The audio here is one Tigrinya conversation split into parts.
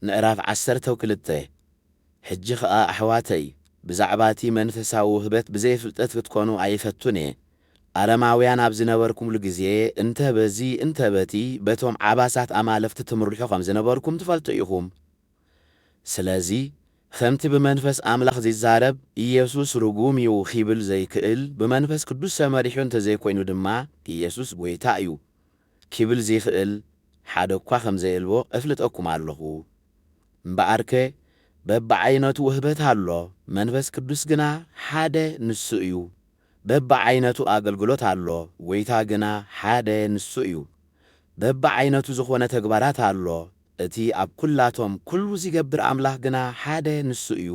ምዕራፍ 12 ሕጂ ኸኣ ኣሕዋተይ ብዛዕባቲ መንፈሳዊ ውህበት ብዘይፍልጠት ክትኮኑ ኣይፈቱን እየ ኣረማውያን ኣብ ዝነበርኩምሉ ግዜ እንተ በዚ እንተ በቲ በቶም ዓባሳት ኣማለፍቲ ትምርሑ ከም ዝነበርኩም ትፈልጡ ኢኹም ስለዚ ከምቲ ብመንፈስ ኣምላኽ ዝዛረብ ኢየሱስ ርጉም እዩ ኺብል ዘይክእል ብመንፈስ ቅዱስ ተመሪሑ እንተዘይኮይኑ ድማ ኢየሱስ ጐይታ እዩ ኪብል ዘይክእል ሓደ እኳ ከም ዘየልዎ እፍልጠኩም ኣለኹ እምበኣርከ በብዓይነቱ ውህበት ኣሎ መንፈስ ቅዱስ ግና ሓደ ንሱ እዩ በብዓይነቱ ኣገልግሎት ኣሎ ጐይታ ግና ሓደ ንሱ እዩ በብዓይነቱ ዝኾነ ተግባራት ኣሎ እቲ ኣብ ኩላቶም ኩሉ ዝገብር ኣምላኽ ግና ሓደ ንሱ እዩ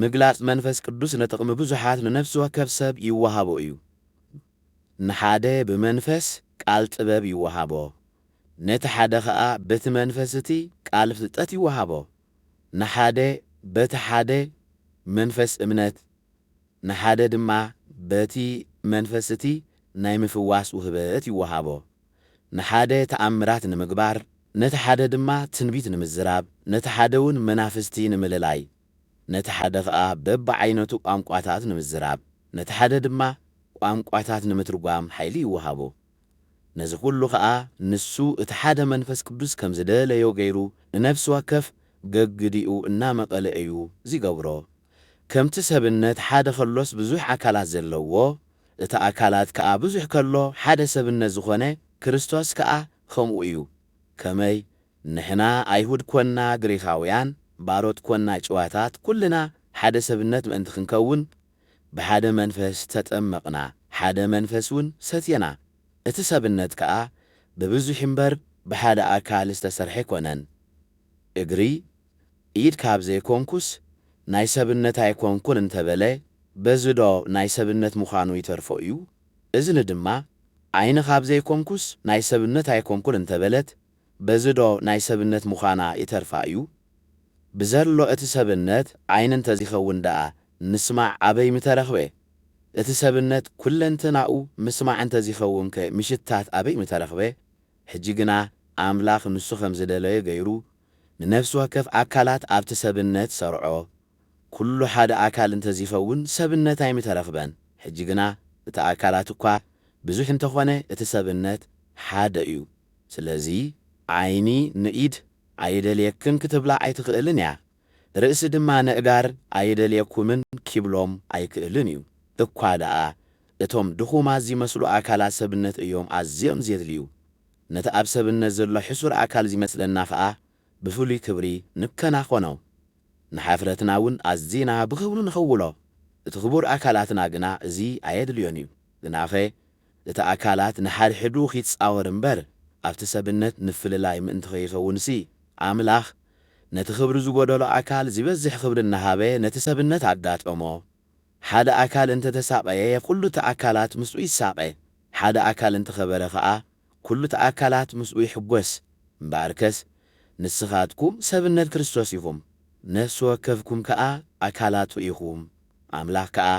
ምግላጽ መንፈስ ቅዱስ ነጥቕሚ ብዙሓት ንነፍሲ ወከፍ ሰብ ይወሃቦ እዩ ንሓደ ብመንፈስ ቃል ጥበብ ይወሃቦ ነቲ ሓደ ኸኣ በቲ መንፈስ እቲ ቃል ፍልጠት ይወሃቦ ንሓደ በቲ ሓደ መንፈስ እምነት ንሓደ ድማ በቲ መንፈስ እቲ ናይ ምፍዋስ ውህበት ይወሃቦ ንሓደ ተኣምራት ንምግባር ነቲ ሓደ ድማ ትንቢት ንምዝራብ ነቲ ሓደ እውን መናፍስቲ ንምልላይ ነቲ ሓደ ኸኣ በብዓይነቱ ቋንቋታት ንምዝራብ ነቲ ሓደ ድማ ቋንቋታት ንምትርጓም ሓይሊ ይወሃቦ ነዚ ኩሉ ኸኣ ንሱ እቲ ሓደ መንፈስ ቅዱስ ከም ዝደለዮ ገይሩ ንነፍሲ ወከፍ ገግዲኡ እናመቐለ እዩ ዝገብሮ ከምቲ ሰብነት ሓደ ኸሎስ ብዙሕ ኣካላት ዘለዎ እቲ ኣካላት ከኣ ብዙሕ ከሎ ሓደ ሰብነት ዝኾነ ክርስቶስ ከኣ ከምኡ እዩ ከመይ ንሕና ኣይሁድ ኮንና ግሪኻውያን ባሮት ኮንና ጭዋታት ኩልና ሓደ ሰብነት ምእንቲ ክንከውን ብሓደ መንፈስ ተጠመቕና ሓደ መንፈስ እውን ሰትየና እቲ ሰብነት ከኣ ብብዙሕ እምበር ብሓደ ኣካል ዝተሰርሐ ይኮነን እግሪ ኢድ ካብ ዘይኮንኩስ ናይ ሰብነት ኣይኮንኩን እንተበለ በዝዶ ናይ ሰብነት ምዃኑ ይተርፎ እዩ እዝኒ ድማ ዓይኒ ካብ ዘይኮንኩስ ናይ ሰብነት ኣይኮንኩን እንተበለት በዝዶ ናይ ሰብነት ምዃና ይተርፋ እዩ ብዘሎ እቲ ሰብነት ዓይኒ እንተዚኸውን ደኣ ንስማዕ ኣበይ ምተረኽበ እቲ ሰብነት ኩለንትናኡ ምስማዕ እንተዚኸውን ከ ምሽታት ኣበይ ምተረኽበ ሕጂ ግና ኣምላኽ ንሱ ከም ዝደለየ ገይሩ ንነፍሲ ወከፍ ኣካላት ኣብቲ ሰብነት ሰርዖ ኩሉ ሓደ ኣካል እንተዚኸውን ሰብነት ኣይምተረኽበን ሕጂ ግና እቲ ኣካላት እኳ ብዙሕ እንተኾነ እቲ ሰብነት ሓደ እዩ ስለዚ ዓይኒ ንኢድ ኣይደልየክን ክትብላ ኣይትኽእልን እያ ርእሲ ድማ ንእጋር ኣይደልየኩምን ኪብሎም ኣይክእልን እዩ እኳ ደኣ እቶም ድኹማት ዝመስሉ ኣካላት ሰብነት እዮም ኣዝዮም ዘድልዩ ነቲ ኣብ ሰብነት ዘሎ ሕሱር ኣካል ዝመስለና ኸኣ ብፍሉይ ክብሪ ንከናኾኖ ንሓፍረትና እውን ኣዝና ብኽብሩ ንኸውሎ እቲ ክቡር ኣካላትና ግና እዚ ኣየድልዮን እዩ ግናኸ እቲ ኣካላት ንሓድሕዱ ኺጻወር እምበር ኣብቲ ሰብነት ንፍልላይ ምእንቲ ኸይኸውንሲ ኣምላኽ ነቲ ክብሪ ዝጐደሎ ኣካል ዝበዝሕ ክብሪ እናሃበ ነቲ ሰብነት ኣጋጠሞ ሓደ ኣካል እንተ ተሳቐየ ኩሉ እቲ ኣካላት ምስኡ ይሳቐ ሓደ ኣካል እንተኸበረ ኸኣ ኩሉ እቲ ኣካላት ምስኡ ይሕጐስ እምበኣርከስ ንስኻትኩም ሰብነት ክርስቶስ ኢኹም ነፍሲ ወከፍኩም ከኣ ኣካላቱ ኢኹም ኣምላኽ ከኣ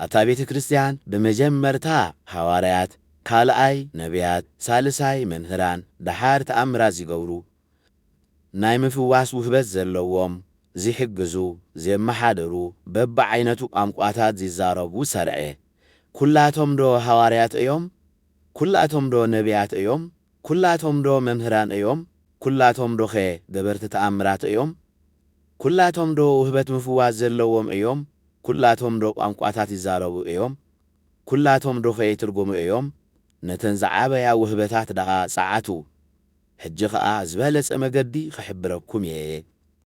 ኣብታ ቤተ ክርስቲያን ብመጀመርታ ሐዋርያት ካልኣይ ነቢያት ሳልሳይ መምህራን ደሓር ተኣምራት ዝገብሩ ናይ ምፍዋስ ውህበት ዘለዎም ዝሕግዙ ዘመሓደሩ በብዓይነቱ ቋንቋታት ዝዛረቡ ሰርዐ ኩላቶም ዶ ሐዋርያት እዮም ኩላቶም ዶ ነቢያት እዮም ኩላቶም ዶ መምህራን እዮም ኩላቶም ዶ ኸ ገበርቲ ተኣምራት እዮም ኩላቶም ዶ ውህበት ምፍዋስ ዘለዎም እዮም ኩላቶም ዶ ቋንቋታት ይዛረቡ እዮም ኩላቶም ዶ ኸ ይትርጉሙ እዮም ነተን ዝዓበያ ውህበታት ደኣ ጸዓቱ ሕጂ ኸኣ ዝበለጸ መገዲ ክሕብረኩም እየ